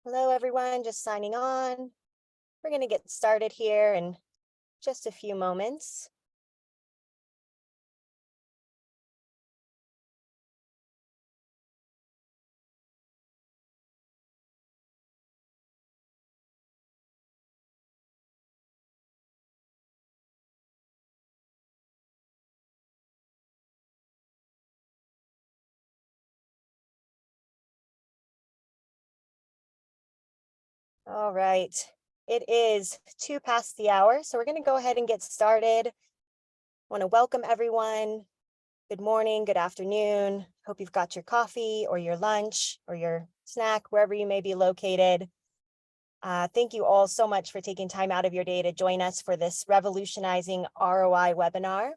Hello, everyone, just signing on. We're going to get started here in just a few moments. All right, it is 2 past the hour, so we're going to go ahead and get started. I want to welcome everyone. Good morning, good afternoon. Hope you've got your coffee or your lunch or your snack, wherever you may be located. Thank you all so much for taking time out of your day to join us for this Revolutionizing ROI webinar.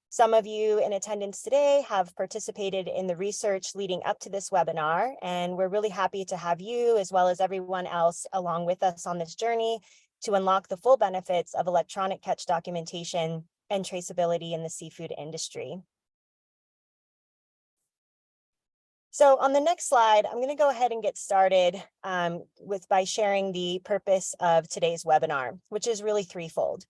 Some of you in attendance today have participated in the research leading up to this webinar, and we're really happy to have you as well as everyone else along with us on this journey to unlock the full benefits of electronic catch documentation and traceability in the seafood industry. So on the next slide, I'm going to go ahead and get started by sharing the purpose of today's webinar, which is really threefold.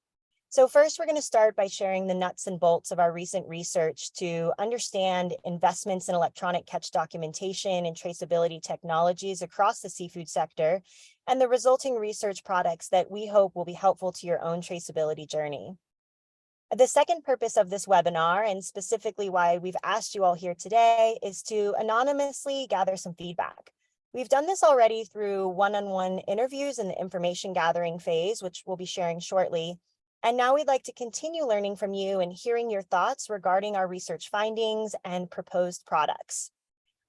So first, we're going to start by sharing the nuts and bolts of our recent research to understand investments in electronic catch documentation and traceability technologies across the seafood sector and the resulting research products that we hope will be helpful to your own traceability journey. The second purpose of this webinar, and specifically why we've asked you all here today, is to anonymously gather some feedback. We've done this already through one-on-one interviews in the information gathering phase, which we'll be sharing shortly. And now we'd like to continue learning from you and hearing your thoughts regarding our research findings and proposed products.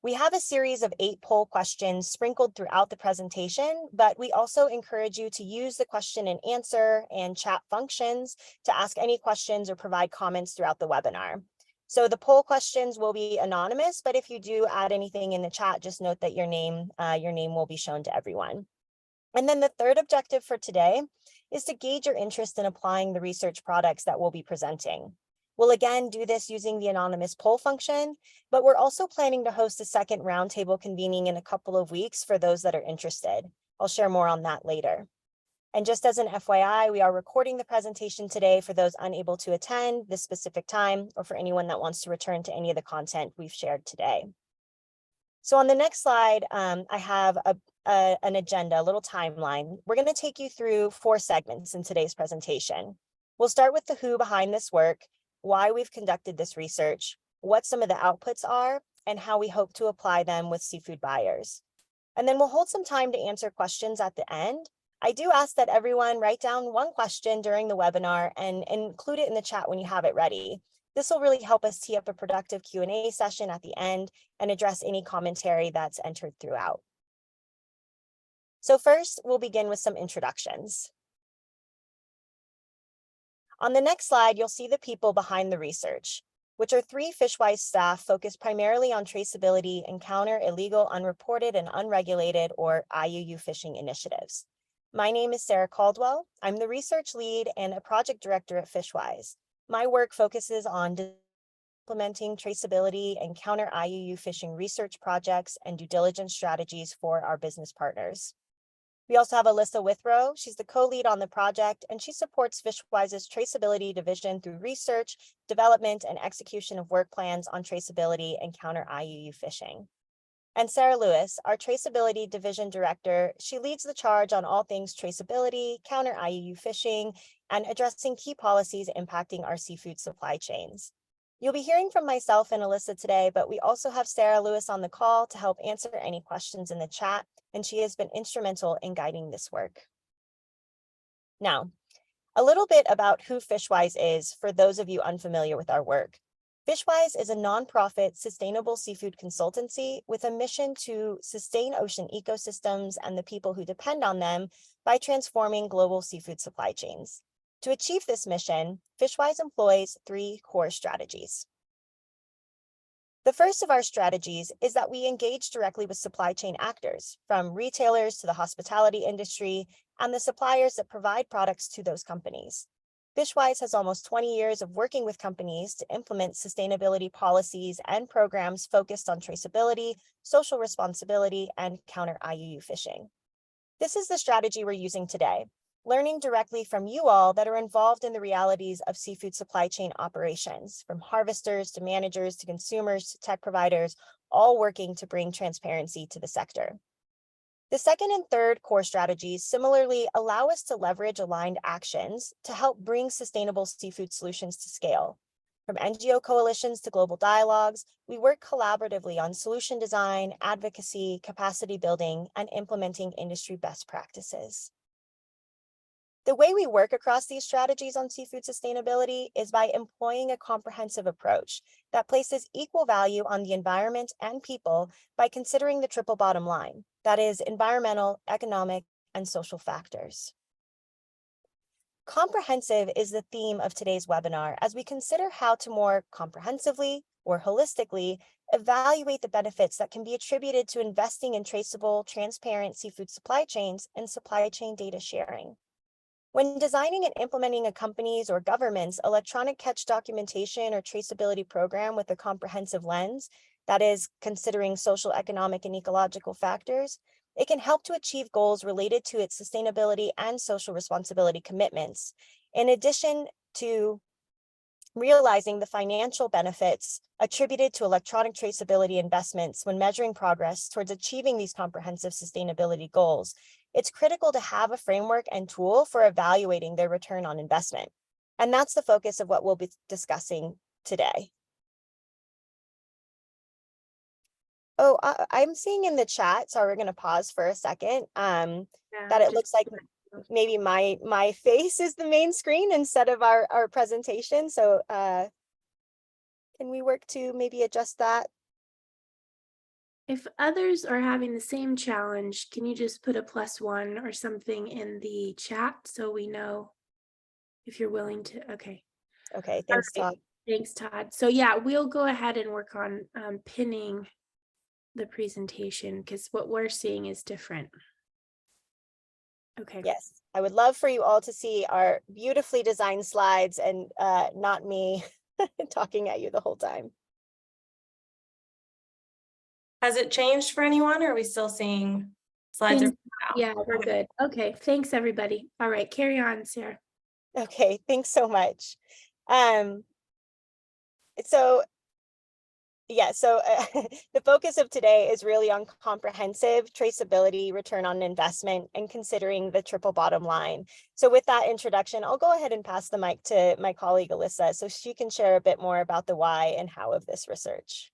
We have a series of 8 poll questions sprinkled throughout the presentation, but we also encourage you to use the question and answer and chat functions to ask any questions or provide comments throughout the webinar. So the poll questions will be anonymous, but if you do add anything in the chat, just note that your name will be shown to everyone. And then the third objective for today is to gauge your interest in applying the research products that we'll be presenting. We'll again do this using the anonymous poll function, but we're also planning to host a second roundtable convening in a couple of weeks for those that are interested. I'll share more on that later. And just as an FYI, we are recording the presentation today for those unable to attend this specific time or for anyone that wants to return to any of the content we've shared today. So on the next slide, I have an agenda, a little timeline. We're going to take you through 4 segments in today's presentation. We'll start with the who behind this work, why we've conducted this research, what some of the outputs are, and how we hope to apply them with seafood buyers. And then we'll hold some time to answer questions at the end. I do ask that everyone write down one question during the webinar and include it in the chat when you have it ready. This will really help us tee up a productive Q&A session at the end and address any commentary that's entered throughout. So first, we'll begin with some introductions. On the next slide, you'll see the people behind the research, which are 3 FishWise staff focused primarily on traceability and counter illegal, unreported, and unregulated, or IUU fishing initiatives. My name is Sarah Caldwell. I'm the research lead and a project director at FishWise. My work focuses on implementing traceability and counter-iuu fishing research projects and due diligence strategies for our business partners. We also have Alyssa Withrow. She's the co-lead on the project, and she supports FishWise's traceability division through research, development, and execution of work plans on traceability and counter-iuu fishing. And Sarah Lewis, our traceability division director, she leads the charge on all things traceability, counter-iuu fishing, and addressing key policies impacting our seafood supply chains. You'll be hearing from myself and Alyssa today, but we also have Sarah Lewis on the call to help answer any questions in the chat, and she has been instrumental in guiding this work. Now, a little bit about who FishWise is for those of you unfamiliar with our work. FishWise is a nonprofit sustainable seafood consultancy with a mission to sustain ocean ecosystems and the people who depend on them by transforming global seafood supply chains. To achieve this mission, FishWise employs 3 core strategies. The first of our strategies is that we engage directly with supply chain actors, from retailers to the hospitality industry and the suppliers that provide products to those companies. FishWise has almost 20 years of working with companies to implement sustainability policies and programs focused on traceability, social responsibility, and counter-iuu fishing. This is the strategy we're using today, learning directly from you all that are involved in the realities of seafood supply chain operations, from harvesters to managers to consumers to tech providers, all working to bring transparency to the sector. The second and third core strategies similarly allow us to leverage aligned actions to help bring sustainable seafood solutions to scale. From NGO coalitions to global dialogues, we work collaboratively on solution design, advocacy, capacity building, and implementing industry best practices. The way we work across these strategies on seafood sustainability is by employing a comprehensive approach that places equal value on the environment and people by considering the triple bottom line, that is, environmental, economic, and social factors. Comprehensive is the theme of today's webinar as we consider how to more comprehensively or holistically evaluate the benefits that can be attributed to investing in traceable, transparent seafood supply chains and supply chain data sharing. When designing and implementing a company's or government's electronic catch documentation or traceability program with a comprehensive lens, that is, considering social, economic, and ecological factors, it can help to achieve goals related to its sustainability and social responsibility commitments, in addition to realizing the financial benefits attributed to electronic traceability investments when measuring progress towards achieving these comprehensive sustainability goals. It's critical to have a framework and tool for evaluating their return on investment. And that's the focus of what we'll be discussing today. Oh, I'm seeing in the chat, so we're going to pause for a second, that it looks like maybe my face is the main screen instead of our presentation. So can we work to maybe adjust that? If others are having the same challenge, can you just put a +1 or something in the chat so we know if you're willing to? Okay. Okay, thanks, Todd. Thanks, Todd. So yeah, we'll go ahead and work on pinning the presentation because what we're seeing is different. Okay. Yes, I would love for you all to see our beautifully designed slides and not me talking at you the whole time. Has it changed for anyone, or are we still seeing slides? Yeah, we're good. Okay, thanks everybody. All right, carry on, Sarah. Okay, thanks so much. So the focus of today is really on comprehensive traceability, return on investment, and considering the triple bottom line. So with that introduction, I'll go ahead and pass the mic to my colleague, Alyssa, so she can share a bit more about the why and how of this research.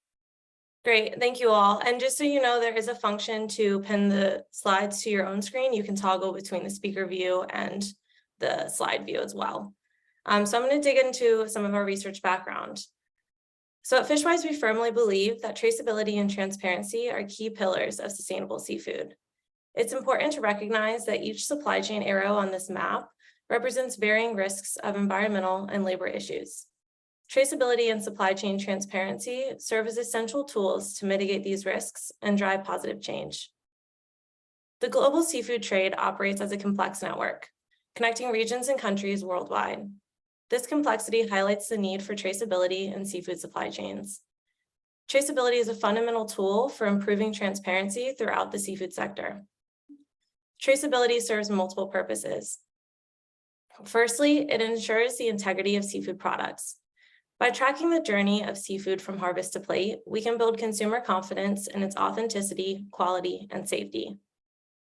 Great, thank you all. And just so you know, there is a function to pin the slides to your own screen. You can toggle between the speaker view and the slide view as well. So I'm going to dig into some of our research background. So at FishWise, we firmly believe that traceability and transparency are key pillars of sustainable seafood. It's important to recognize that each supply chain arrow on this map represents varying risks of environmental and labor issues. Traceability and supply chain transparency serve as essential tools to mitigate these risks and drive positive change. The global seafood trade operates as a complex network, connecting regions and countries worldwide. This complexity highlights the need for traceability in seafood supply chains. Traceability is a fundamental tool for improving transparency throughout the seafood sector. Traceability serves multiple purposes. Firstly, it ensures the integrity of seafood products. By tracking the journey of seafood from harvest to plate, we can build consumer confidence in its authenticity, quality, and safety.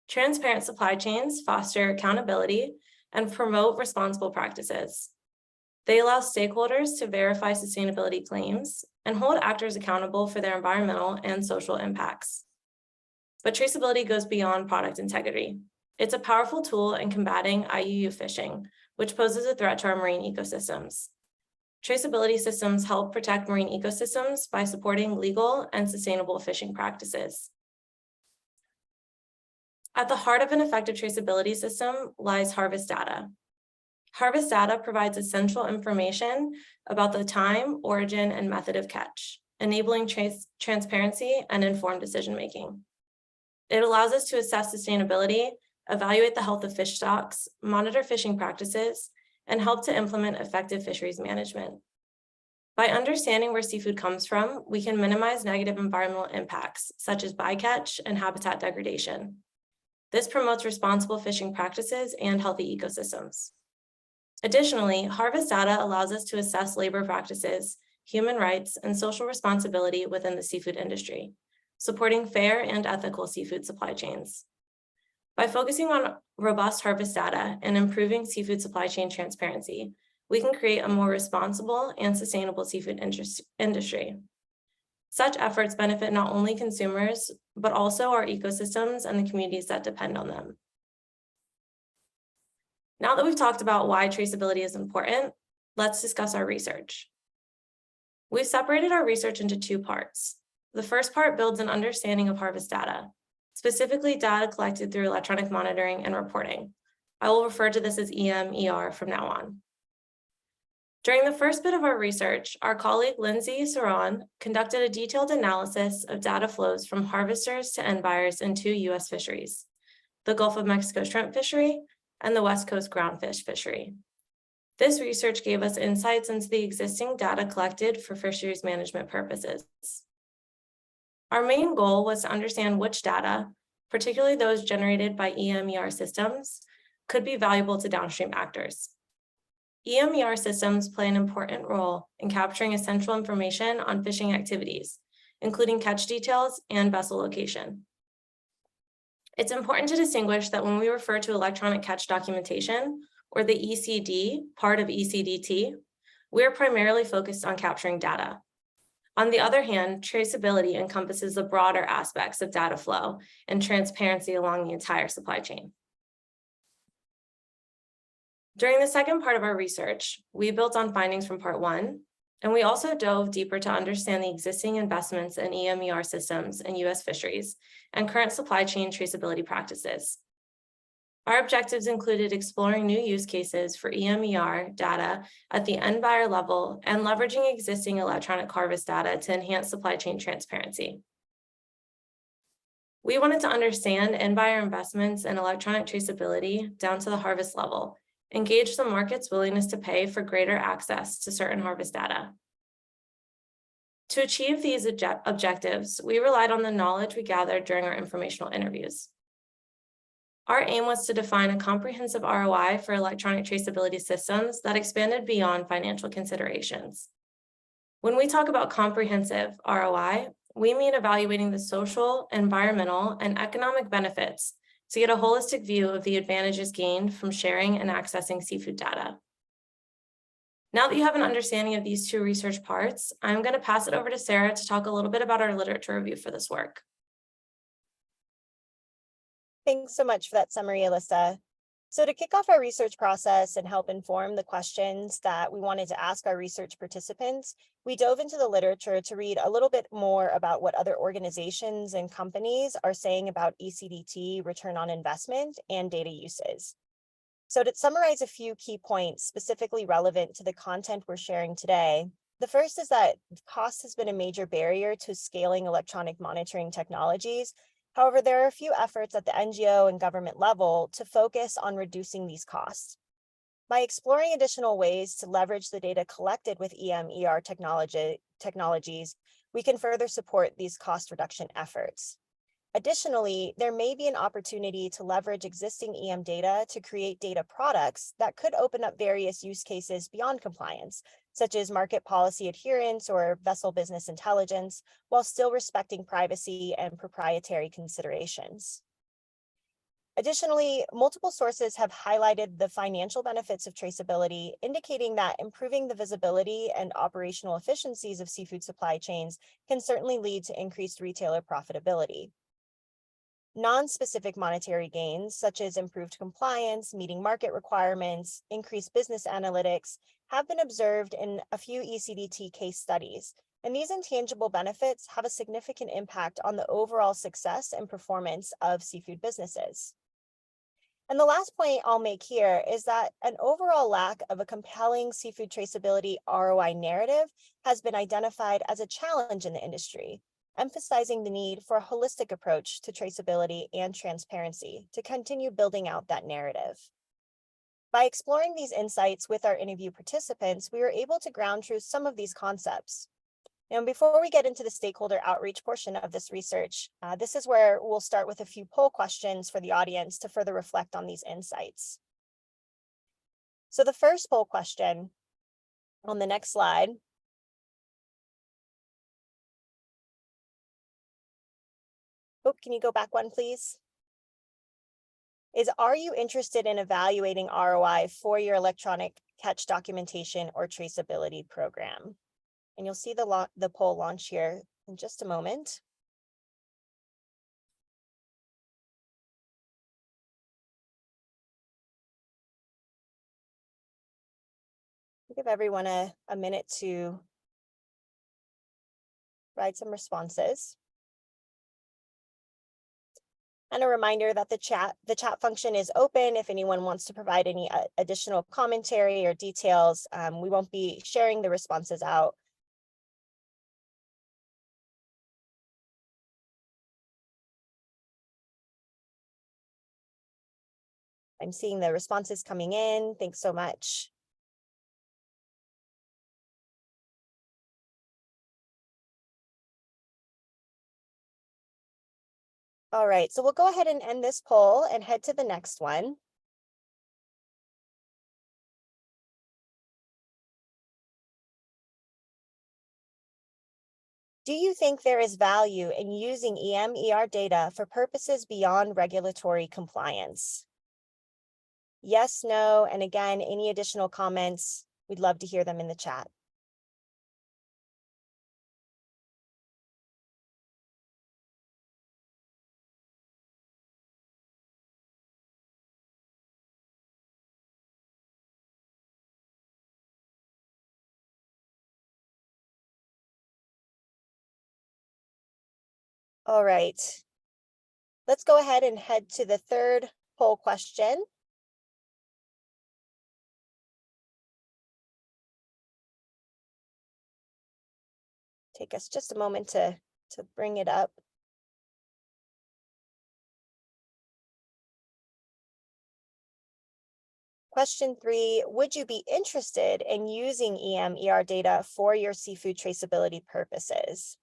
Transparent supply chains foster accountability and promote responsible practices. They allow stakeholders to verify sustainability claims and hold actors accountable for their environmental and social impacts. But traceability goes beyond product integrity. It's a powerful tool in combating IUU fishing, which poses a threat to our marine ecosystems. Traceability systems help protect marine ecosystems by supporting legal and sustainable fishing practices. At the heart of an effective traceability system lies harvest data. Harvest data provides essential information about the time, origin, and method of catch, enabling transparency and informed decision-making. It allows us to assess sustainability, evaluate the health of fish stocks, monitor fishing practices, and help to implement effective fisheries management. By understanding where seafood comes from, we can minimize negative environmental impacts, such as bycatch and habitat degradation. This promotes responsible fishing practices and healthy ecosystems. Additionally, harvest data allows us to assess labor practices, human rights, and social responsibility within the seafood industry, supporting fair and ethical seafood supply chains. By focusing on robust harvest data and improving seafood supply chain transparency, we can create a more responsible and sustainable seafood industry. Such efforts benefit not only consumers, but also our ecosystems and the communities that depend on them. Now that we've talked about why traceability is important, let's discuss our research. We've separated our research into two parts. The first part builds an understanding of harvest data, specifically data collected through electronic monitoring and reporting. I will refer to this as EM/ER from now on. During the first bit of our research, our colleague Lindsay Saron conducted a detailed analysis of data flows from harvesters to end buyers in two U.S. fisheries, the Gulf of Mexico shrimp fishery and the West Coast groundfish fishery. This research gave us insights into the existing data collected for fisheries management purposes. Our main goal was to understand which data, particularly those generated by EM/ER systems, could be valuable to downstream actors. EM/ER systems play an important role in capturing essential information on fishing activities, including catch details and vessel location. It's important to distinguish that when we refer to electronic catch documentation, or the ECD part of ECDT, we're primarily focused on capturing data. On the other hand, traceability encompasses the broader aspects of data flow and transparency along the entire supply chain. During the second part of our research, we built on findings from part one, and we also dove deeper to understand the existing investments in EM/ER systems in U.S. fisheries and current supply chain traceability practices. Our objectives included exploring new use cases for EM/ER data at the end buyer level and leveraging existing electronic harvest data to enhance supply chain transparency. We wanted to understand end buyer investments in electronic traceability down to the harvest level, engage the market's willingness to pay for greater access to certain harvest data. To achieve these objectives, we relied on the knowledge we gathered during our informational interviews. Our aim was to define a comprehensive ROI for electronic traceability systems that expanded beyond financial considerations. When we talk about comprehensive ROI, we mean evaluating the social, environmental, and economic benefits to get a holistic view of the advantages gained from sharing and accessing seafood data. Now that you have an understanding of these two research parts, I'm going to pass it over to Sarah to talk a little bit about our literature review for this work. Thanks so much for that summary, Alyssa. So to kick off our research process and help inform the questions that we wanted to ask our research participants, we dove into the literature to read a little bit more about what other organizations and companies are saying about ECDT return on investment and data uses. So to summarize a few key points specifically relevant to the content we're sharing today, the first is that cost has been a major barrier to scaling electronic monitoring technologies. However, there are a few efforts at the NGO and government level to focus on reducing these costs. By exploring additional ways to leverage the data collected with EM/ER technologies, we can further support these cost reduction efforts. Additionally, there may be an opportunity to leverage existing EM data to create data products that could open up various use cases beyond compliance, such as market policy adherence or vessel business intelligence, while still respecting privacy and proprietary considerations. Additionally, multiple sources have highlighted the financial benefits of traceability, indicating that improving the visibility and operational efficiencies of seafood supply chains can certainly lead to increased retailer profitability. Non-specific monetary gains, such as improved compliance, meeting market requirements, increased business analytics, have been observed in a few ECDT case studies, and these intangible benefits have a significant impact on the overall success and performance of seafood businesses. And the last point I'll make here is that an overall lack of a compelling seafood traceability ROI narrative has been identified as a challenge in the industry, emphasizing the need for a holistic approach to traceability and transparency to continue building out that narrative. By exploring these insights with our interview participants, we were able to ground truth some of these concepts. And before we get into the stakeholder outreach portion of this research, this is where we'll start with a few poll questions for the audience to further reflect on these insights. So the first poll question on the next slide . Oh, can you go back one, please? Is, are you interested in evaluating ROI for your electronic catch documentation or traceability program? And you'll see the poll launch here in just a moment. Give everyone a minute to provide some responses. And a reminder that the chat function is open if anyone wants to provide any additional commentary or details. We won't be sharing the responses out. I'm seeing the responses coming in. Thanks so much. All right, so we'll go ahead and end this poll and head to the next one. Do you think there is value in using EM/ER data for purposes beyond regulatory compliance? Yes, no, and again, any additional comments, we'd love to hear them in the chat. All right, let's go ahead and head to the third poll question. Take us just a moment to bring it up. Question 3, would you be interested in using EM/ER data for your seafood traceability purposes?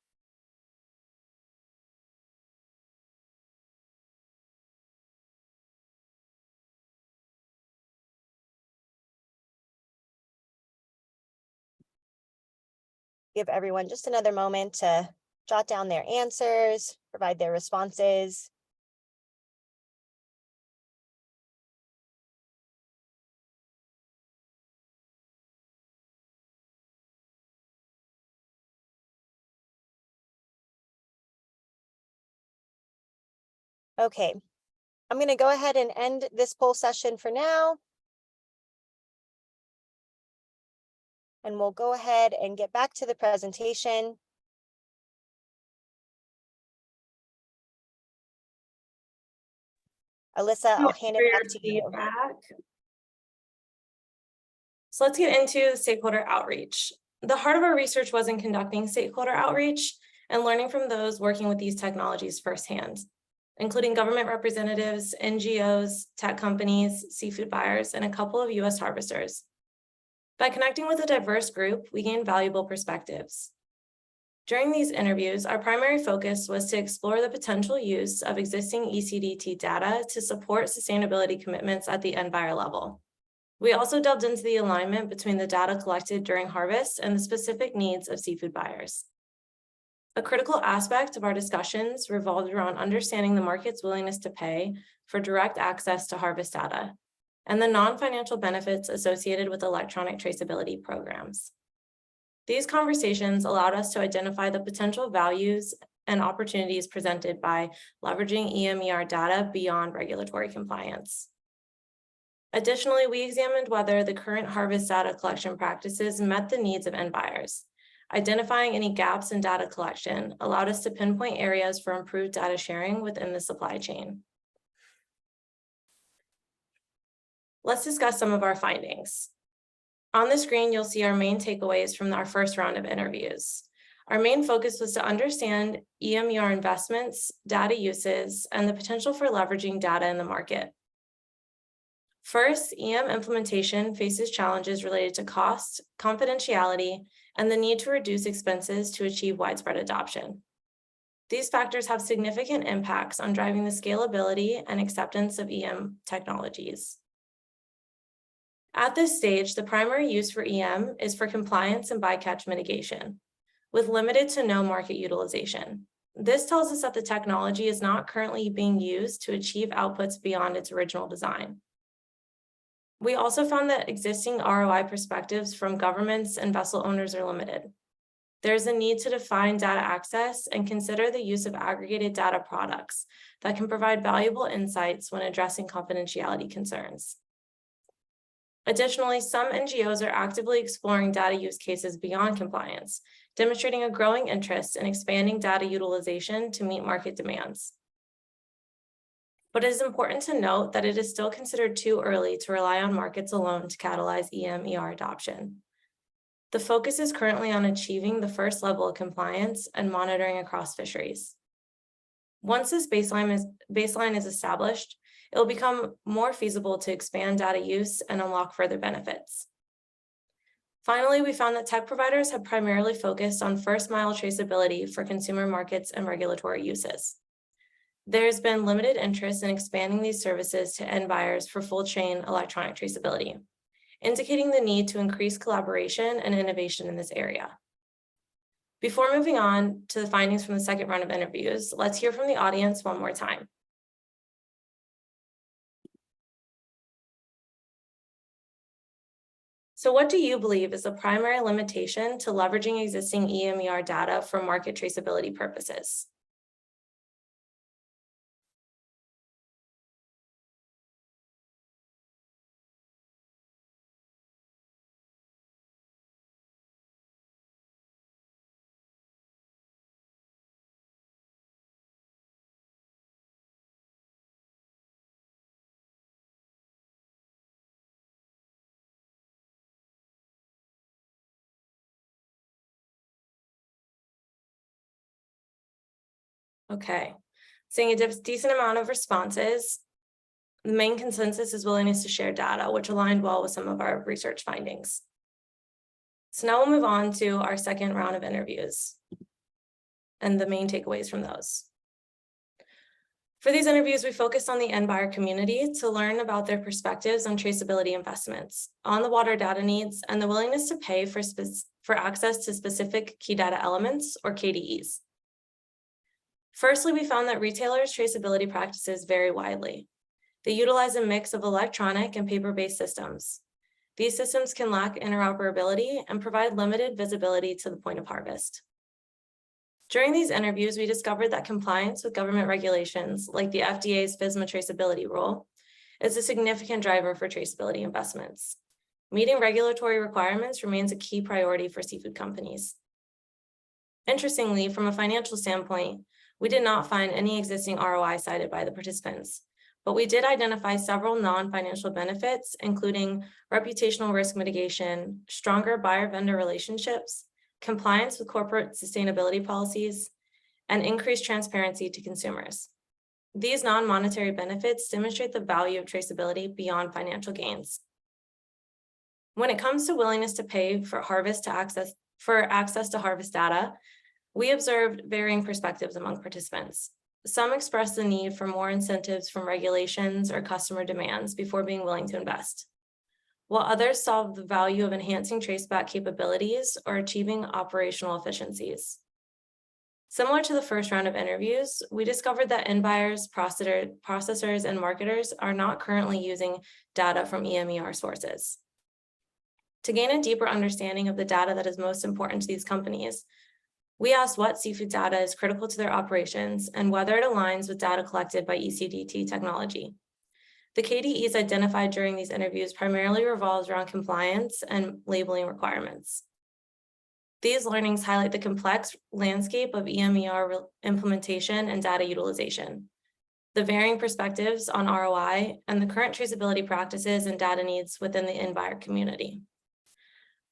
Give everyone just another moment to jot down their answers, provide their responses. Okay, I'm going to go ahead and end this poll session for now. And we'll go ahead and get back to the presentation. Alyssa, I'll hand it back to you. So let's get into stakeholder outreach. The heart of our research was in conducting stakeholder outreach and learning from those working with these technologies firsthand, including government representatives, NGOs, tech companies, seafood buyers, and a couple of US harvesters. By connecting with a diverse group, we gained valuable perspectives. During these interviews, our primary focus was to explore the potential use of existing ECDT data to support sustainability commitments at the end buyer level. We also delved into the alignment between the data collected during harvest and the specific needs of seafood buyers. A critical aspect of our discussions revolved around understanding the market's willingness to pay for direct access to harvest data and the non-financial benefits associated with electronic traceability programs. These conversations allowed us to identify the potential values and opportunities presented by leveraging EM/ER data beyond regulatory compliance. Additionally, we examined whether the current harvest data collection practices met the needs of end buyers. Identifying any gaps in data collection allowed us to pinpoint areas for improved data sharing within the supply chain. Let's discuss some of our findings. On the screen, you'll see our main takeaways from our first round of interviews. Our main focus was to understand EM/ER investments, data uses, and the potential for leveraging data in the market. First, EM implementation faces challenges related to cost, confidentiality, and the need to reduce expenses to achieve widespread adoption. These factors have significant impacts on driving the scalability and acceptance of EM technologies. At this stage, the primary use for EM is for compliance and bycatch mitigation, with limited to no market utilization. This tells us that the technology is not currently being used to achieve outputs beyond its original design. We also found that existing ROI perspectives from governments and vessel owners are limited. There's a need to define data access and consider the use of aggregated data products that can provide valuable insights when addressing confidentiality concerns. Additionally, some NGOs are actively exploring data use cases beyond compliance, demonstrating a growing interest in expanding data utilization to meet market demands. But it is important to note that it is still considered too early to rely on markets alone to catalyze EM/ER adoption. The focus is currently on achieving the first level of compliance and monitoring across fisheries. Once this baseline is established, it will become more feasible to expand data use and unlock further benefits. Finally, we found that tech providers have primarily focused on first-mile traceability for consumer markets and regulatory uses. There's been limited interest in expanding these services to end buyers for full-chain electronic traceability, indicating the need to increase collaboration and innovation in this area. Before moving on to the findings from the second round of interviews, let's hear from the audience one more time. So what do you believe is the primary limitation to leveraging existing EM/ER data for market traceability purposes? Okay, seeing a decent amount of responses, the main consensus is willingness to share data, which aligned well with some of our research findings. So now we'll move on to our second round of interviews and the main takeaways from those. For these interviews, we focused on the end buyer community to learn about their perspectives on traceability investments, on the water data needs, and the willingness to pay for access to specific key data elements, or KDEs. Firstly, we found that retailers' traceability practices vary widely. They utilize a mix of electronic and paper-based systems. These systems can lack interoperability and provide limited visibility to the point of harvest. During these interviews, we discovered that compliance with government regulations, like the FDA's FSMA traceability rule, is a significant driver for traceability investments. Meeting regulatory requirements remains a key priority for seafood companies. Interestingly, from a financial standpoint, we did not find any existing ROI cited by the participants, but we did identify several non-financial benefits, including reputational risk mitigation, stronger buyer-vendor relationships, compliance with corporate sustainability policies, and increased transparency to consumers. These non-monetary benefits demonstrate the value of traceability beyond financial gains. When it comes to willingness to pay for access to harvest data, we observed varying perspectives among participants. Some expressed the need for more incentives from regulations or customer demands before being willing to invest, while others saw the value of enhancing traceback capabilities or achieving operational efficiencies. Similar to the first round of interviews, we discovered that end buyers, processors, and marketers are not currently using data from EM/ER sources. To gain a deeper understanding of the data that is most important to these companies, we asked what seafood data is critical to their operations and whether it aligns with data collected by ECDT technology. The KDEs identified during these interviews primarily revolves around compliance and labeling requirements. These learnings highlight the complex landscape of EM/ER implementation and data utilization, the varying perspectives on ROI, and the current traceability practices and data needs within the end buyer community.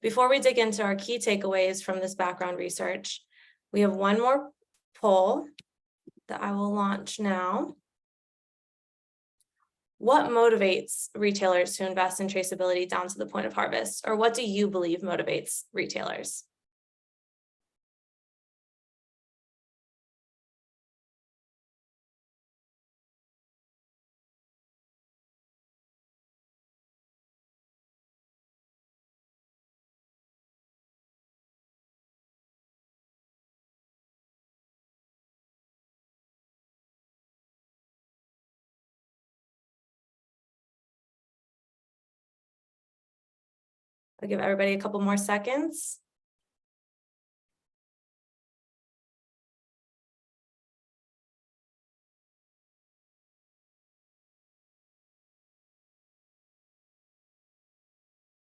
Before we dig into our key takeaways from this background research, we have one more poll that I will launch now. What motivates retailers to invest in traceability down to the point of harvest? Or what do you believe motivates retailers? I'll give everybody a couple more seconds.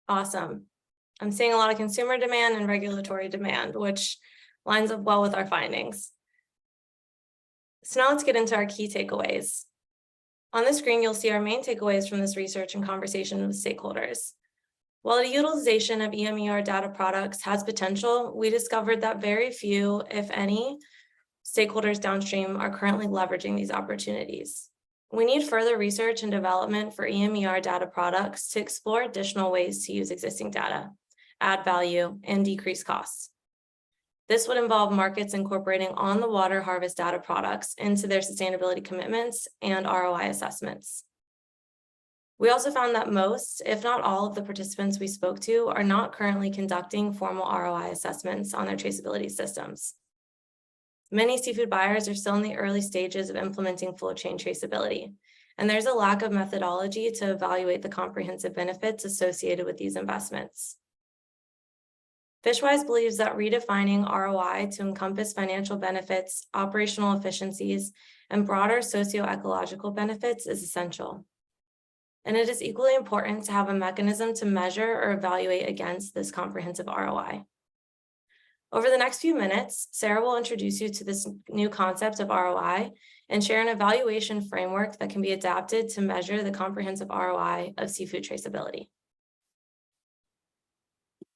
Awesome. I'm seeing a lot of consumer demand and regulatory demand, which lines up well with our findings. So now let's get into our key takeaways. On the screen, you'll see our main takeaways from this research and conversation with stakeholders. While the utilization of EMER data products has potential, we discovered that very few, if any, stakeholders downstream are currently leveraging these opportunities. We need further research and development for EMER data products to explore additional ways to use existing data, add value, and decrease costs. This would involve markets incorporating on-the-water harvest data products into their sustainability commitments and ROI assessments. We also found that most, if not all, of the participants we spoke to are not currently conducting formal ROI assessments on their traceability systems. Many seafood buyers are still in the early stages of implementing full chain traceability, and there's a lack of methodology to evaluate the comprehensive benefits associated with these investments. FishWise believes that redefining ROI to encompass financial benefits, operational efficiencies, and broader socio-ecological benefits is essential. And it is equally important to have a mechanism to measure or evaluate against this comprehensive ROI. Over the next few minutes, Sarah will introduce you to this new concept of ROI and share an evaluation framework that can be adapted to measure the comprehensive ROI of seafood traceability.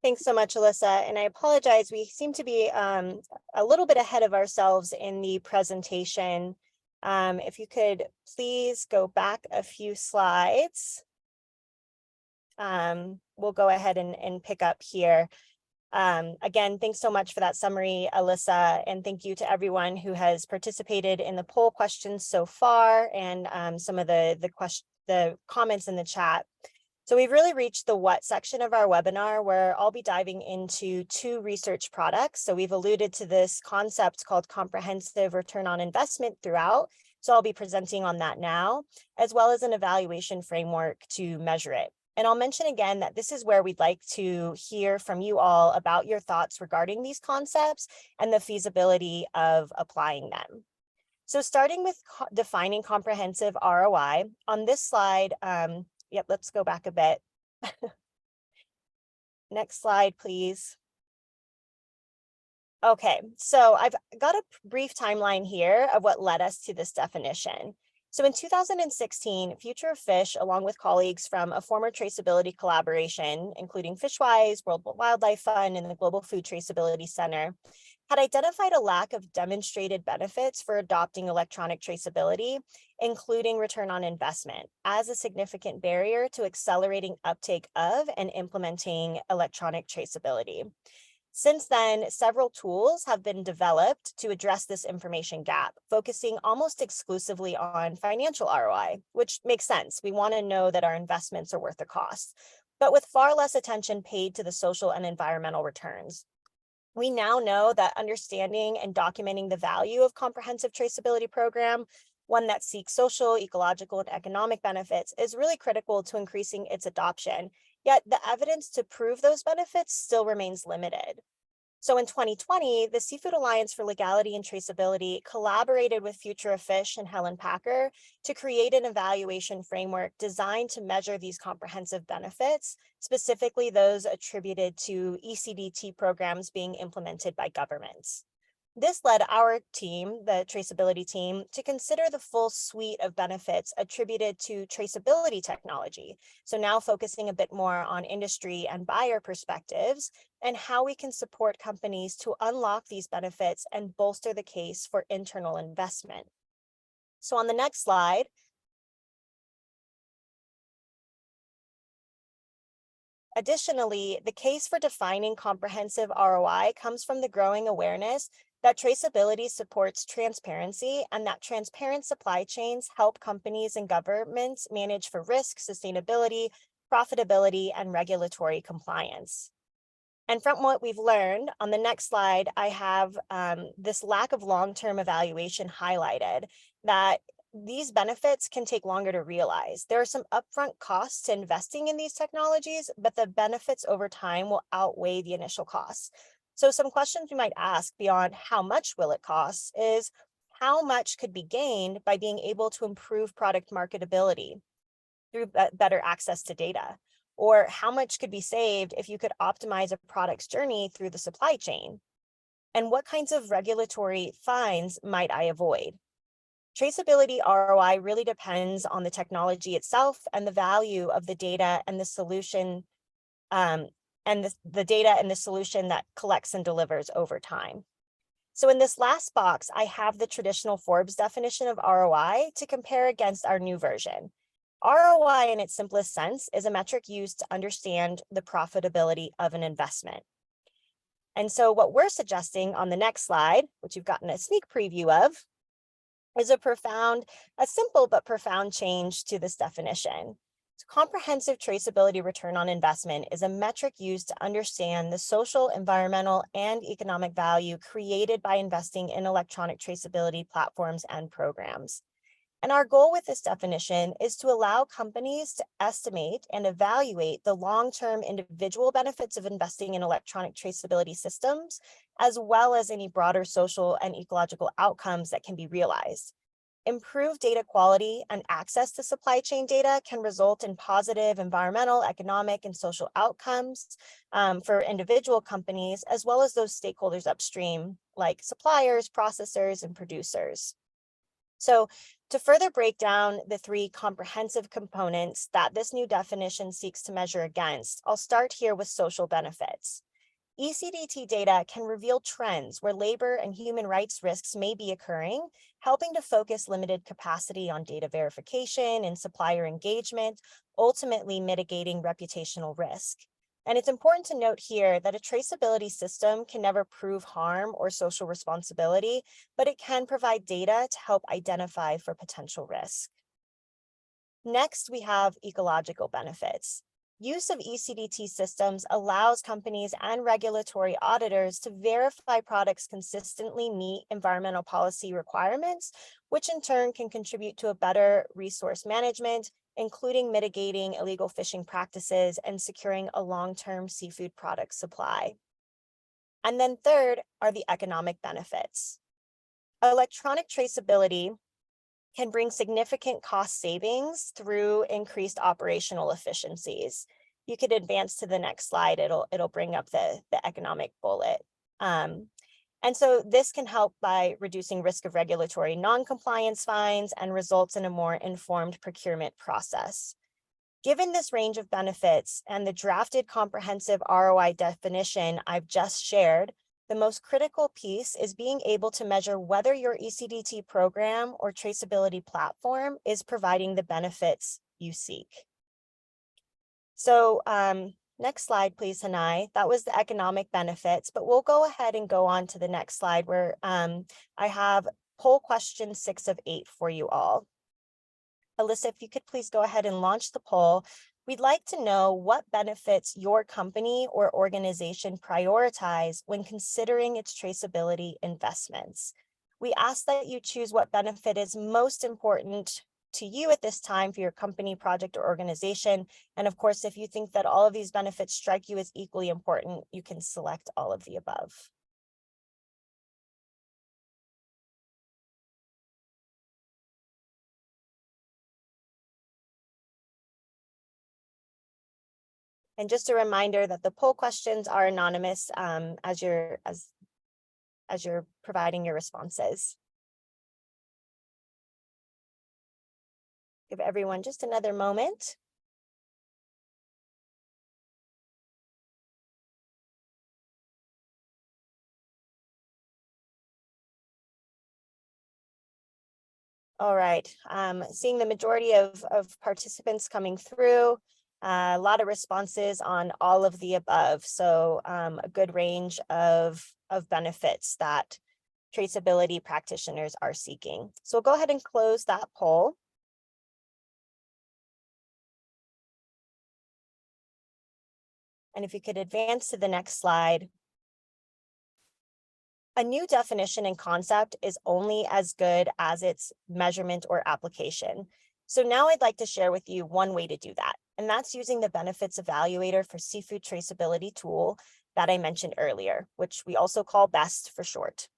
Thanks so much, Alyssa. And I apologize, we seem to be a little bit ahead of ourselves in the presentation. If you could please go back a few slides. We'll go ahead and pick up here. Again, thanks so much for that summary, Alyssa, and thank you to everyone who has participated in the poll questions so far and some of the comments in the chat. So we've really reached the what section of our webinar, where I'll be diving into two research products. So we've alluded to this concept called comprehensive return on investment throughout. So I'll be presenting on that now, as well as an evaluation framework to measure it. And I'll mention again that this is where we'd like to hear from you all about your thoughts regarding these concepts and the feasibility of applying them. So starting with defining comprehensive ROI, on this slide, yep, let's go back a bit. Next slide, please. Okay, so I've got a brief timeline here of what led us to this definition. So in 2016, Future of Fish, along with colleagues from a former traceability collaboration, including FishWise, World Wildlife Fund, and the Global Food Traceability Center, had identified a lack of demonstrated benefits for adopting electronic traceability, including return on investment, as a significant barrier to accelerating uptake of and implementing electronic traceability. Since then, several tools have been developed to address this information gap, focusing almost exclusively on financial ROI, which makes sense. We want to know that our investments are worth the cost, but with far less attention paid to the social and environmental returns. We now know that understanding and documenting the value of comprehensive traceability program, one that seeks social, ecological, and economic benefits, is really critical to increasing its adoption. Yet the evidence to prove those benefits still remains limited. So in 2020, the Seafood Alliance for Legality and Traceability collaborated with Future of Fish and Helen Packer to create an evaluation framework designed to measure these comprehensive benefits, specifically those attributed to ECDT programs being implemented by governments. This led our team, the traceability team, to consider the full suite of benefits attributed to traceability technology. So now focusing a bit more on industry and buyer perspectives and how we can support companies to unlock these benefits and bolster the case for internal investment. So on the next slide, additionally, the case for defining comprehensive ROI comes from the growing awareness that traceability supports transparency and that transparent supply chains help companies and governments manage for risk, sustainability, profitability, and regulatory compliance. And from what we've learned, on the next slide, I have this lack of long-term evaluation highlighted, that these benefits can take longer to realize. There are some upfront costs to investing in these technologies, but the benefits over time will outweigh the initial costs. So some questions we might ask beyond how much will it cost is, how much could be gained by being able to improve product marketability through better access to data? Or how much could be saved if you could optimize a product's journey through the supply chain? And what kinds of regulatory fines might I avoid? Traceability ROI really depends on the technology itself and the value of the data and the solution, and the data and the solution that collects and delivers over time. So in this last box, I have the traditional Forbes definition of ROI to compare against our new version. ROI in its simplest sense is a metric used to understand the profitability of an investment. And so what we're suggesting on the next slide, which you've gotten a sneak preview of, is a simple but profound change to this definition. So comprehensive traceability return on investment is a metric used to understand the social, environmental, and economic value created by investing in electronic traceability platforms and programs. And our goal with this definition is to allow companies to estimate and evaluate the long-term individual benefits of investing in electronic traceability systems, as well as any broader social and ecological outcomes that can be realized. Improved data quality and access to supply chain data can result in positive environmental, economic, and social outcomes for individual companies, as well as those stakeholders upstream, like suppliers, processors, and producers. So to further break down the three comprehensive components that this new definition seeks to measure against, I'll start here with social benefits. ECDT data can reveal trends where labor and human rights risks may be occurring, helping to focus limited capacity on data verification and supplier engagement, ultimately mitigating reputational risk. And it's important to note here that a traceability system can never prove harm or social responsibility, but it can provide data to help identify for potential risk. Next, we have ecological benefits. Use of ECDT systems allows companies and regulatory auditors to verify products consistently meet environmental policy requirements, which in turn can contribute to a better resource management, including mitigating illegal fishing practices and securing a long-term seafood product supply. And then third are the economic benefits. Electronic traceability can bring significant cost savings through increased operational efficiencies. You could advance to the next slide. It'll bring up the economic bullet. And so this can help by reducing risk of regulatory non-compliance fines and results in a more informed procurement process. Given this range of benefits and the drafted comprehensive ROI definition I've just shared, the most critical piece is being able to measure whether your ECDT program or traceability platform is providing the benefits you seek. So next slide, please, Hanai. That was the economic benefits, but we'll go ahead and go on to the next slide where I have poll question 6 of 8 for you all. Alyssa, if you could please go ahead and launch the poll. We'd like to know what benefits your company or organization prioritize when considering its traceability investments. We ask that you choose what benefit is most important to you at this time for your company, project, or organization. And of course, if you think that all of these benefits strike you as equally important, you can select all of the above. And just a reminder that the poll questions are anonymous as you're providing your responses. Give everyone just another moment. All right, seeing the majority of participants coming through, a lot of responses on all of the above. So a good range of benefits that traceability practitioners are seeking. So we'll go ahead and close that poll. And if you could advance to the next slide. A new definition and concept is only as good as its measurement or application. So now I'd like to share with you one way to do that, and that's using the benefits evaluator for seafood traceability tool that I mentioned earlier, which we also call BEST for short.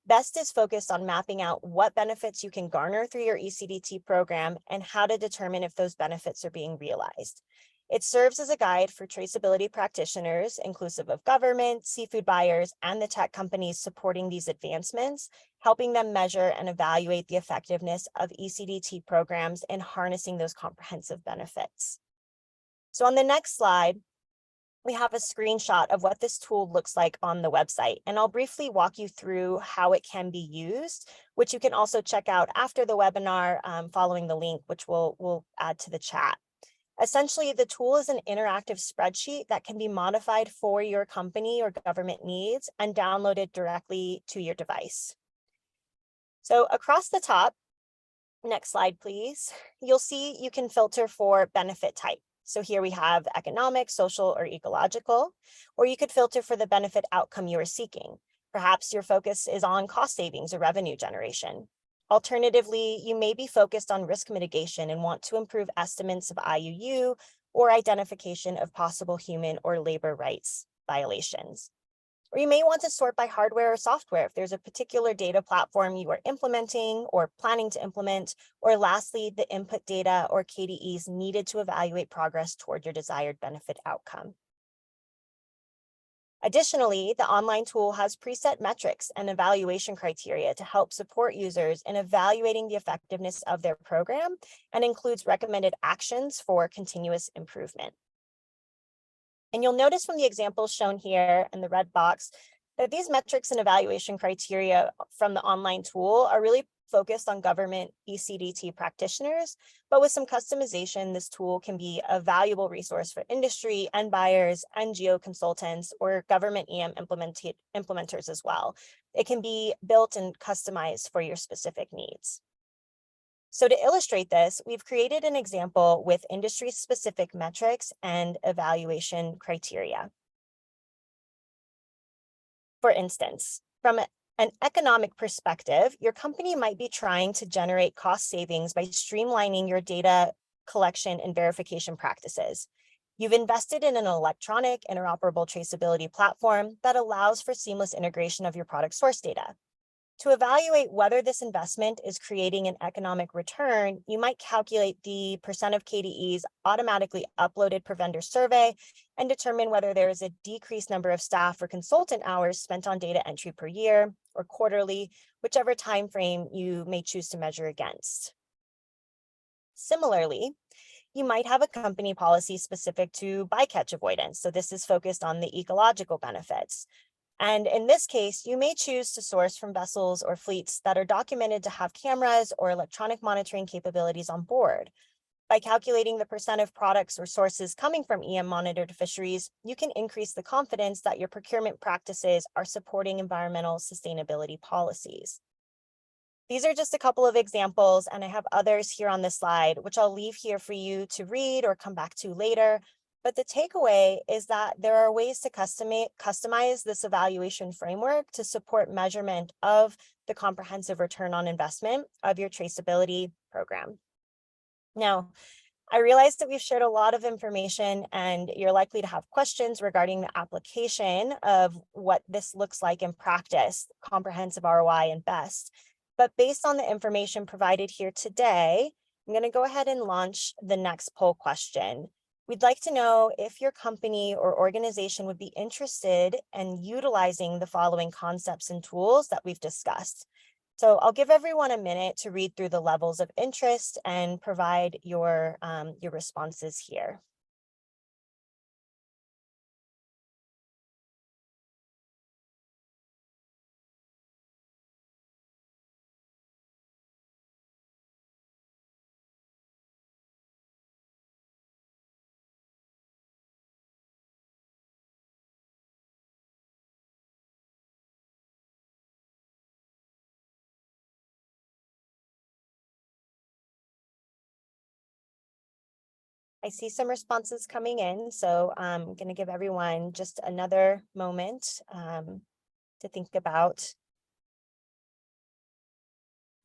BEST is focused on mapping out what benefits you can garner through your ECDT program and how to determine if those benefits are being realized. It serves as a guide for traceability practitioners, inclusive of government, seafood buyers, and the tech companies supporting these advancements, helping them measure and evaluate the effectiveness of ECDT programs and harnessing those comprehensive benefits. So on the next slide, we have a screenshot of what this tool looks like on the website, and I'll briefly walk you through how it can be used, which you can also check out after the webinar following the link, which we'll add to the chat. Essentially, the tool is an interactive spreadsheet that can be modified for your company or government needs and downloaded directly to your device. So across the top, next slide, please, you'll see you can filter for benefit type. So here we have economic, social, or ecological, or you could filter for the benefit outcome you are seeking. Perhaps your focus is on cost savings or revenue generation. Alternatively, you may be focused on risk mitigation and want to improve estimates of IUU or identification of possible human or labor rights violations. Or you may want to sort by hardware or software if there's a particular data platform you are implementing or planning to implement, or lastly, the input data or KDEs needed to evaluate progress toward your desired benefit outcome. Additionally, the online tool has preset metrics and evaluation criteria to help support users in evaluating the effectiveness of their program and includes recommended actions for continuous improvement. And you'll notice from the examples shown here in the red box that these metrics and evaluation criteria from the online tool are really focused on government ECDT practitioners, but with some customization, this tool can be a valuable resource for industry, end buyers, NGO consultants, or government EM implementers as well. It can be built and customized for your specific needs. So to illustrate this, we've created an example with industry-specific metrics and evaluation criteria. For instance, from an economic perspective, your company might be trying to generate cost savings by streamlining your data collection and verification practices. You've invested in an electronic interoperable traceability platform that allows for seamless integration of your product source data. To evaluate whether this investment is creating an economic return, you might calculate the percent of KDEs automatically uploaded per vendor survey and determine whether there is a decreased number of staff or consultant hours spent on data entry per year or quarterly, whichever time frame you may choose to measure against. Similarly, you might have a company policy specific to bycatch avoidance. So this is focused on the ecological benefits. And in this case, you may choose to source from vessels or fleets that are documented to have cameras or electronic monitoring capabilities on board. By calculating the percent of products or sources coming from EM monitored fisheries, you can increase the confidence that your procurement practices are supporting environmental sustainability policies. These are just a couple of examples, and I have others here on the slide, which I'll leave here for you to read or come back to later. But the takeaway is that there are ways to customize this evaluation framework to support measurement of the comprehensive return on investment of your traceability program. Now, I realize that we've shared a lot of information and you're likely to have questions regarding the application of what this looks like in practice, comprehensive ROI and BEST. But based on the information provided here today, I'm going to go ahead and launch the next poll question. We'd like to know if your company or organization would be interested in utilizing the following concepts and tools that we've discussed. So I'll give everyone a minute to read through the levels of interest and provide your responses here. I see some responses coming in, so I'm going to give everyone just another moment to think about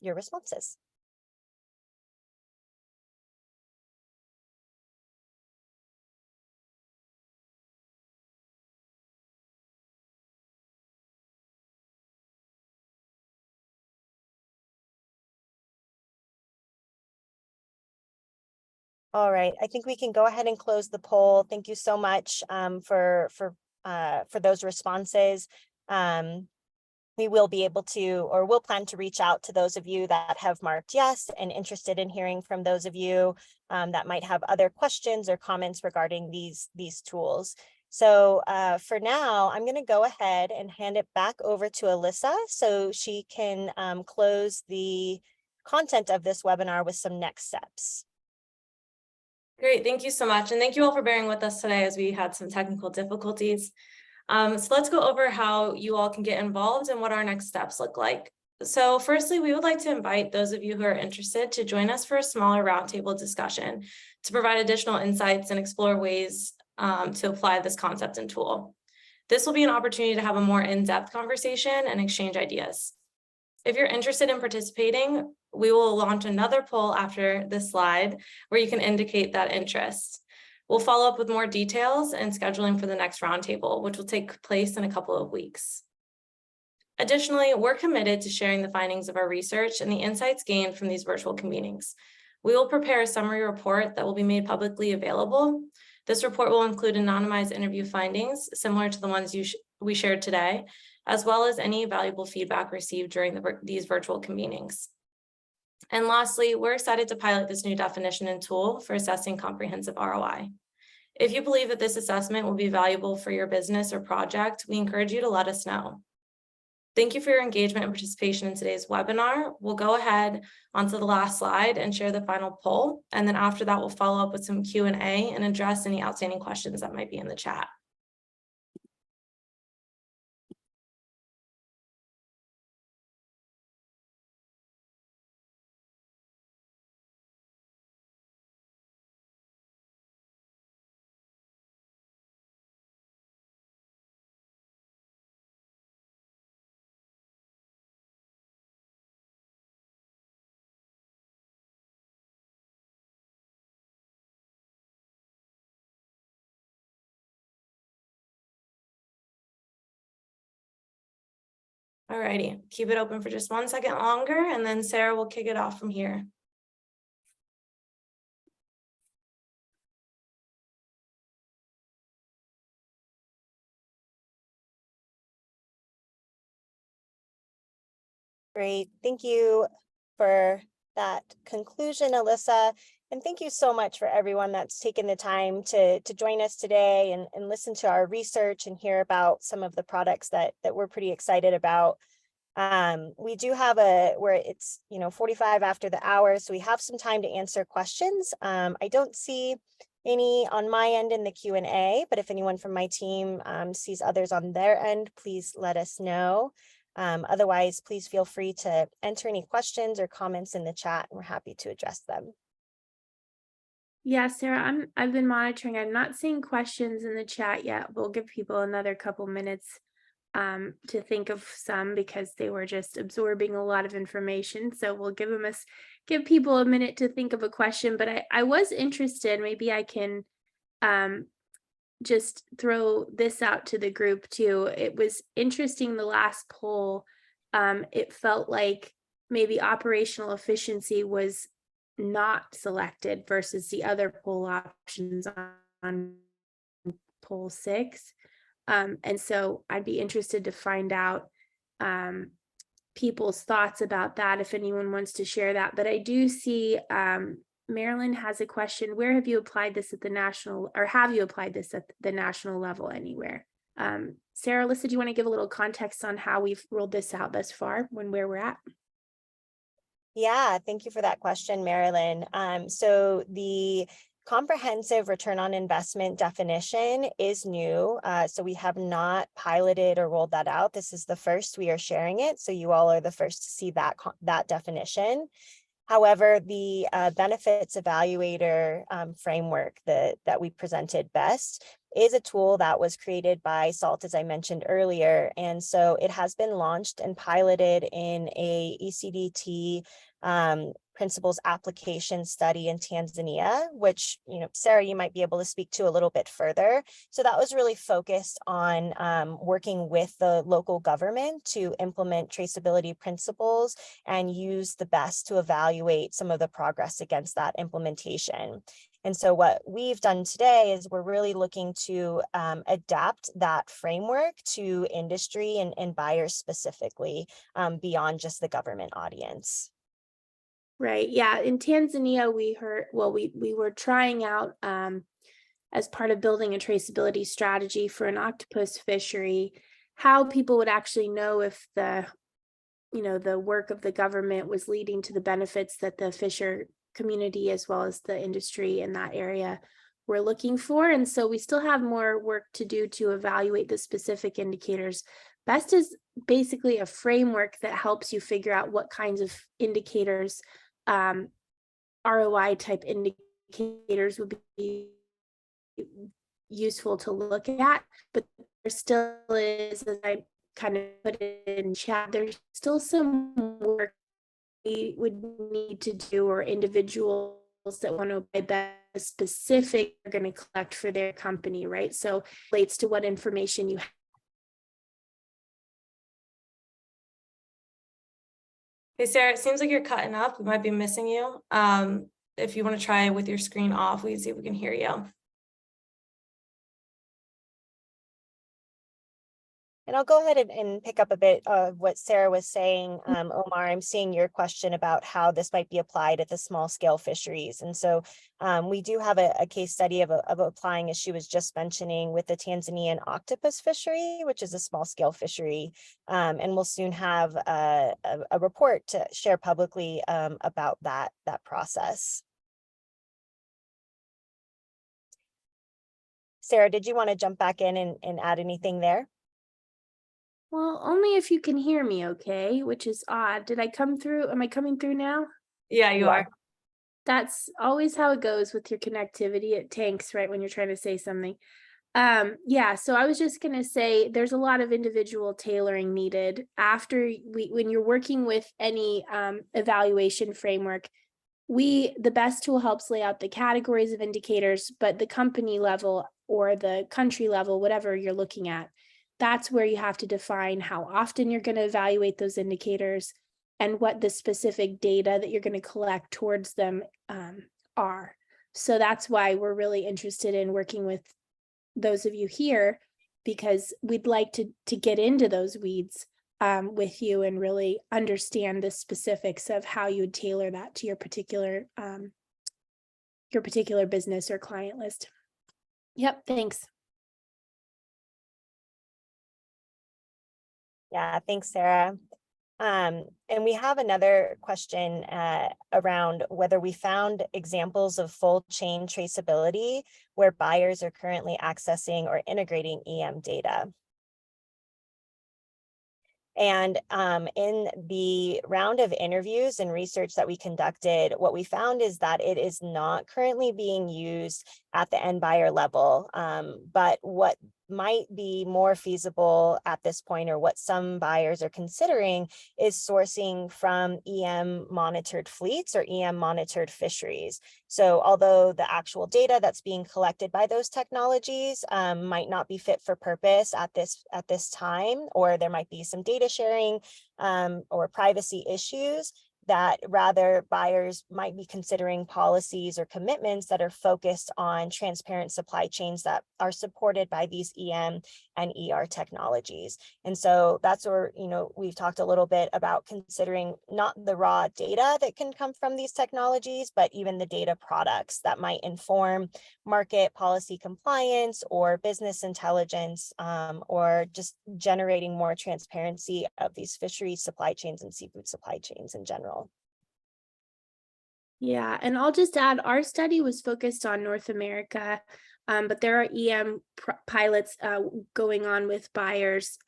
your responses. All right, I think we can go ahead and close the poll. Thank you so much for those responses. We will be able to, or we'll plan to reach out to those of you that have marked yes and interested in hearing from those of you that might have other questions or comments regarding these tools. So for now, I'm going to go ahead and hand it back over to Alyssa so she can close the content of this webinar with some next steps. Great, thank you so much. And thank you all for bearing with us today as we had some technical difficulties. So let's go over how you all can get involved and what our next steps look like. So firstly, we would like to invite those of you who are interested to join us for a smaller roundtable discussion to provide additional insights and explore ways to apply this concept and tool. This will be an opportunity to have a more in-depth conversation and exchange ideas. If you're interested in participating, we will launch another poll after this slide where you can indicate that interest. We'll follow up with more details and scheduling for the next roundtable, which will take place in a couple of weeks. Additionally, we're committed to sharing the findings of our research and the insights gained from these virtual convenings. We will prepare a summary report that will be made publicly available. This report will include anonymized interview findings similar to the ones we shared today, as well as any valuable feedback received during these virtual convenings. And lastly, we're excited to pilot this new definition and tool for assessing comprehensive ROI. If you believe that this assessment will be valuable for your business or project, we encourage you to let us know. Thank you for your engagement and participation in today's webinar. We'll go ahead onto the last slide and share the final poll. And then after that, we'll follow up with some Q&A and address any outstanding questions that might be in the chat. All righty, keep it open for just 1 second longer, and then Sarah will kick it off from here. Great, thank you for that conclusion, Alyssa. And thank you so much for everyone that's taken the time to join us today and listen to our research and hear about some of the products that we're pretty excited about. We do have where it's 45 after the hour, so we have some time to answer questions. I don't see any on my end in the Q&A, but if anyone from my team sees others on their end, please let us know. Otherwise, please feel free to enter any questions or comments in the chat, and we're happy to address them. Yeah, Sarah, I've been monitoring. I'm not seeing questions in the chat yet. We'll give people another couple minutes to think of some because they were just absorbing a lot of information. So we'll give people a minute to think of a question. But I was interested. Maybe I can just throw this out to the group too. It was interesting. The last poll, it felt like maybe operational efficiency was not selected versus the other poll options on poll 6. And so I'd be interested to find out people's thoughts about that, if anyone wants to share that. But I do see Marilyn has a question. Where have you applied this at the national, or have you applied this at the national level anywhere? Sarah, Alyssa, do you want to give a little context on how we've rolled this out thus far, where we're at? Yeah, thank you for that question, Marilyn. So the comprehensive return on investment definition is new. So we have not piloted or rolled that out. This is the first we are sharing it. So you all are the first to see that definition. However, the benefits evaluator framework that we presented best is a tool that was created by SALT, as I mentioned earlier. And so it has been launched and piloted in a ECDT principles application study in Tanzania, which, Sarah, you might be able to speak to a little bit further. So that was really focused on working with the local government to implement traceability principles and use the best to evaluate some of the progress against that implementation. And so what we've done today is we're really looking to adapt that framework to industry and buyers specifically, beyond just the government audience. Right. Yeah. In Tanzania, we heard, well, we were trying out as part of building a traceability strategy for an octopus fishery, how people would actually know if the work of the government was leading to the benefits that the fisher community as well as the industry in that area were looking for. And so we still have more work to do to evaluate the specific indicators. BEST is basically a framework that helps you figure out what kinds of indicators, ROI type indicators would be useful to look at, but there still is, as I kind of put it in chat, there's still some work we would need to do, or individuals that want to buy that specific are going to collect for their company, right? So it relates to what information you have. Hey, Sarah, it seems like you're cutting up. We might be missing you. If you want to try with your screen off, we can see if we can hear you. And I'll go ahead and pick up a bit of what Sarah was saying. Omar, I'm seeing your question about how this might be applied at the small scale fisheries. And so we do have a case study of applying, as she was just mentioning, with the Tanzanian octopus fishery, which is a small scale fishery. And we'll soon have a report to share publicly about that process. Sarah, did you want to jump back in and add anything there? Well, only if you can hear me, okay, which is odd. Did I come through? Am I coming through now? Yeah, you are. That's always how it goes with your connectivity. It tanks right when you're trying to say something. Yeah, so I was just going to say there's a lot of individual tailoring needed after when you're working with any evaluation framework. The BEST tool helps lay out the categories of indicators, but the company level or the country level, whatever you're looking at, that's where you have to define how often you're going to evaluate those indicators and what the specific data that you're going to collect towards them are. So that's why we're really interested in working with those of you here, because we'd like to get into those weeds with you and really understand the specifics of how you would tailor that to your particular business or client list. Yep, thanks. Yeah, thanks, Sarah. And we have another question around whether we found examples of full chain traceability where buyers are currently accessing or integrating EM data. And in the round of interviews and research that we conducted, what we found is that it is not currently being used at the end buyer level. But what might be more feasible at this point, or what some buyers are considering, is sourcing from EM monitored fleets or EM monitored fisheries. So although the actual data that's being collected by those technologies might not be fit for purpose at this time, or there might be some data sharing or privacy issues, that rather buyers might be considering policies or commitments that are focused on transparent supply chains that are supported by these EM and ER technologies. And so that's where, we've talked a little bit about considering not the raw data that can come from these technologies, but even the data products that might inform market policy compliance or business intelligence, or just generating more transparency of these fisheries supply chains and seafood supply chains in general. Yeah, and I'll just add, our study was focused on North America, but there are EM pilots going on with buyers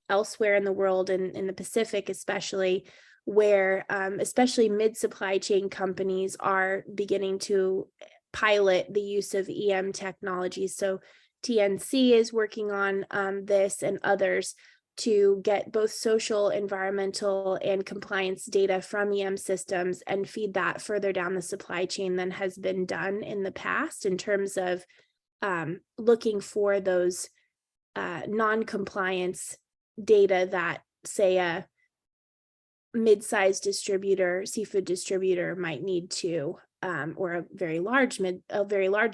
elsewhere in the world, and in the Pacific especially, where especially mid-supply chain companies are beginning to pilot the use of EM technology. So TNC is working on this and others to get both social, environmental, and compliance data from EM systems and feed that further down the supply chain than has been done in the past in terms of looking for those non-compliance data that, say, a mid-sized distributor, seafood distributor might need to, or a very large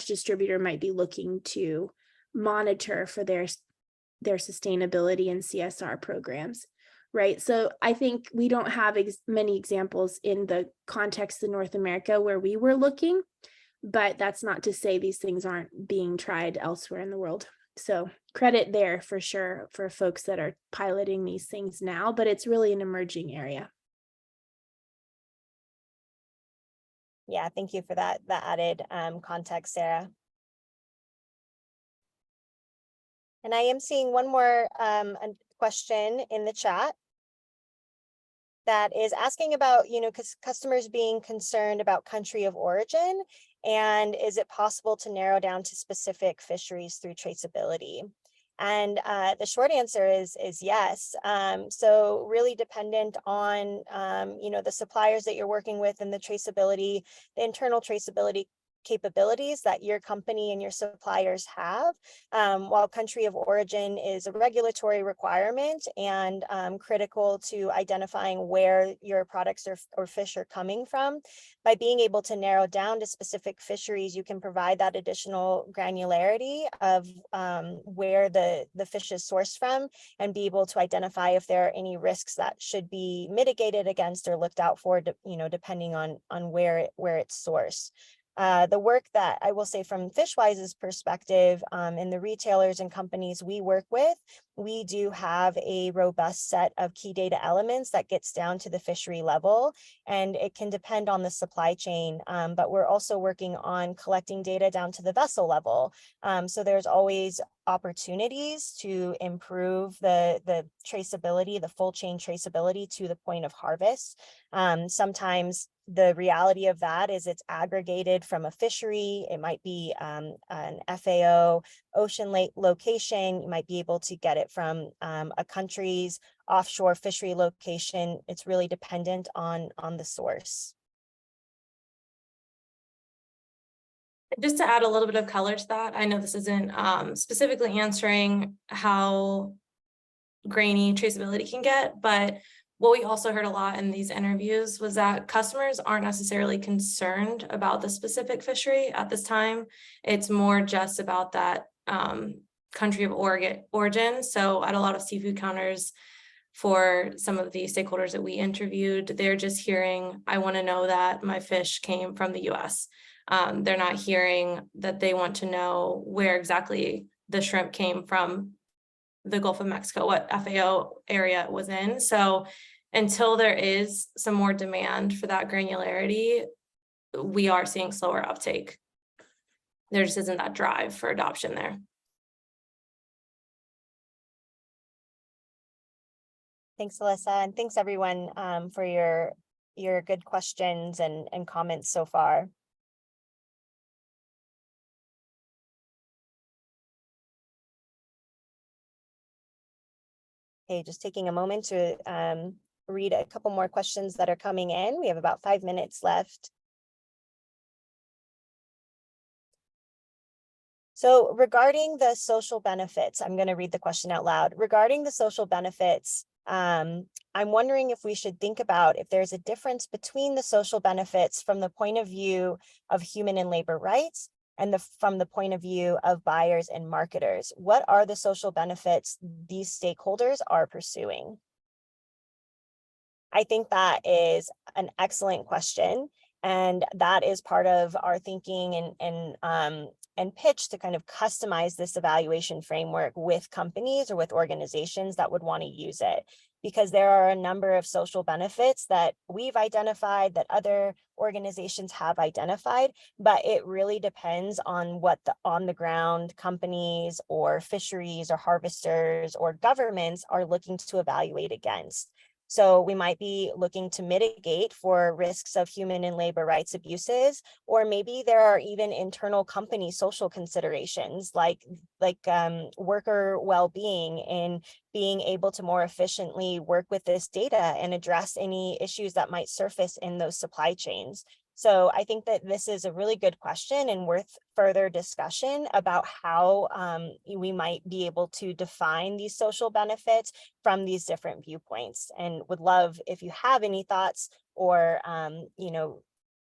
distributor might be looking to monitor for their sustainability and CSR programs, right? So I think we don't have many examples in the context of North America where we were looking, but that's not to say these things aren't being tried elsewhere in the world. So credit there for sure for folks that are piloting these things now, but it's really an emerging area. Yeah, thank you for that added context, Sarah. And I am seeing one more question in the chat that is asking about, customers being concerned about country of origin, and is it possible to narrow down to specific fisheries through traceability? And the short answer is yes. So really dependent on, the suppliers that you're working with and the traceability, the internal traceability capabilities that your company and your suppliers have, while country of origin is a regulatory requirement and critical to identifying where your products or fish are coming from. By being able to narrow down to specific fisheries, you can provide that additional granularity of where the fish is sourced from and be able to identify if there are any risks that should be mitigated against or looked out for, depending on where it's sourced. The work that I will say from FishWise's perspective, and the retailers and companies we work with, we do have a robust set of key data elements that gets down to the fishery level, and it can depend on the supply chain, but we're also working on collecting data down to the vessel level. So there's always opportunities to improve the traceability, the full chain traceability to the point of harvest. Sometimes the reality of that is it's aggregated from a fishery. It might be an FAO ocean lake location. You might be able to get it from a country's offshore fishery location. It's really dependent on the source. Just to add a little bit of color to that, I know this isn't specifically answering how grainy traceability can get, but what we also heard a lot in these interviews was that customers aren't necessarily concerned about the specific fishery at this time. It's more just about that country of origin. So at a lot of seafood counters, for some of the stakeholders that we interviewed, they're just hearing, I want to know that my fish came from the US. They're not hearing that they want to know where exactly the shrimp came from the Gulf of Mexico, what FAO area it was in. So until there is some more demand for that granularity, we are seeing slower uptake. There just isn't that drive for adoption there. Thanks, Alyssa, and thanks everyone for your good questions and comments so far. Okay, just taking a moment to read a couple more questions that are coming in. We have about 5 minutes left. So regarding the social benefits, I'm going to read the question out loud. Regarding the social benefits, I'm wondering if we should think about if there's a difference between the social benefits from the point of view of human and labor rights and from the point of view of buyers and marketers. What are the social benefits these stakeholders are pursuing? I think that is an excellent question. And that is part of our thinking and pitch to kind of customize this evaluation framework with companies or with organizations that would want to use it. Because there are a number of social benefits that we've identified, that other organizations have identified, but it really depends on what the on-the-ground companies or fisheries or harvesters or governments are looking to evaluate against. So we might be looking to mitigate for risks of human and labor rights abuses, or maybe there are even internal company social considerations like worker well-being and being able to more efficiently work with this data and address any issues that might surface in those supply chains. So I think that this is a really good question and worth further discussion about how we might be able to define these social benefits from these different viewpoints, and would love if you have any thoughts or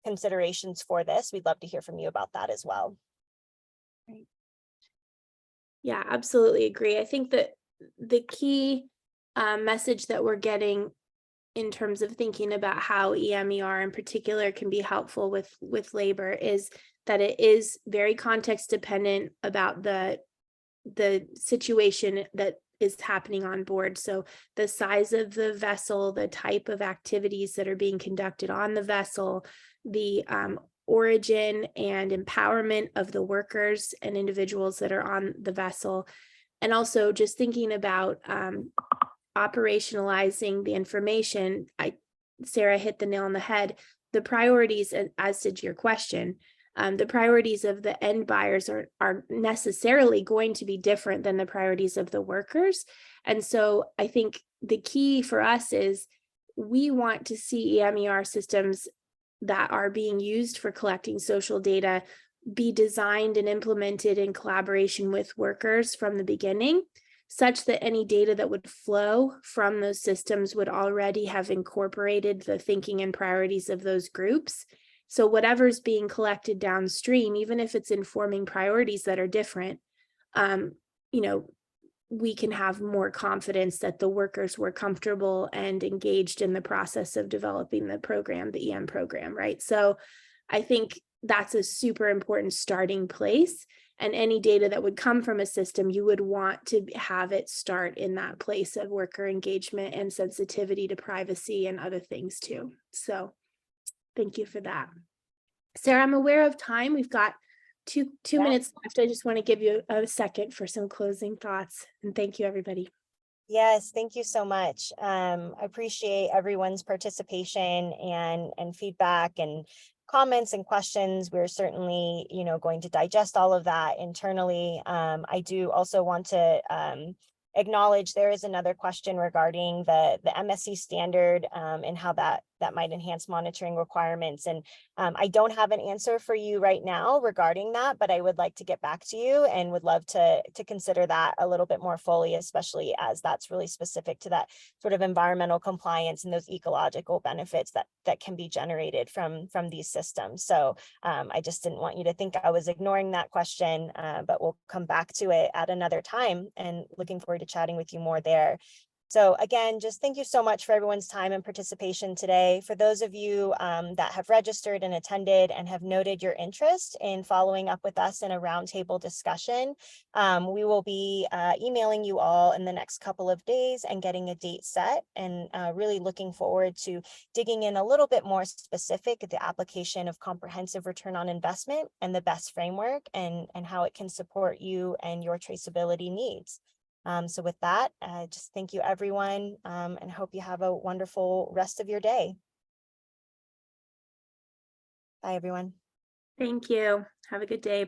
considerations for this. We'd love to hear from you about that as well. Right. Yeah, absolutely agree. I think that the key message that we're getting in terms of thinking about how EMER in particular can be helpful with labor is that it is very context dependent about the situation that is happening on board. So the size of the vessel, the type of activities that are being conducted on the vessel, the origin and empowerment of the workers and individuals that are on the vessel, and also just thinking about operationalizing the information. Sarah hit the nail on the head. The priorities, as did your question, the priorities of the end buyers are necessarily going to be different than the priorities of the workers. And so I think the key for us is we want to see EMER systems that are being used for collecting social data be designed and implemented in collaboration with workers from the beginning, such that any data that would flow from those systems would already have incorporated the thinking and priorities of those groups. So whatever's being collected downstream, even if it's informing priorities that are different, we can have more confidence that the workers were comfortable and engaged in the process of developing the program, the EM program, right? So I think that's a super important starting place. And any data that would come from a system, you would want to have it start in that place of worker engagement and sensitivity to privacy and other things too. So thank you for that. Sarah, I'm aware of time. We've got two minutes left. I just want to give you a second for some closing thoughts. And thank you, everybody. Yes, thank you so much. I appreciate everyone's participation and feedback and comments and questions. We're certainly, going to digest all of that internally. I do also want to acknowledge there is another question regarding the MSC standard and how that might enhance monitoring requirements. And I don't have an answer for you right now regarding that, but I would like to get back to you and would love to consider that a little bit more fully, especially as that's really specific to that sort of environmental compliance and those ecological benefits that can be generated from these systems. So I just didn't want you to think I was ignoring that question, but we'll come back to it at another time, and looking forward to chatting with you more there. So again, just thank you so much for everyone's time and participation today. For those of you that have registered and attended and have noted your interest in following up with us in a roundtable discussion, we will be emailing you all in the next couple of days and getting a date set, and really looking forward to digging in a little bit more specific at the application of comprehensive return on investment and the BEST framework and how it can support you and your traceability needs. So with that, just thank you, everyone, and hope you have a wonderful rest of your day. Bye, everyone. Thank you. Have a good day.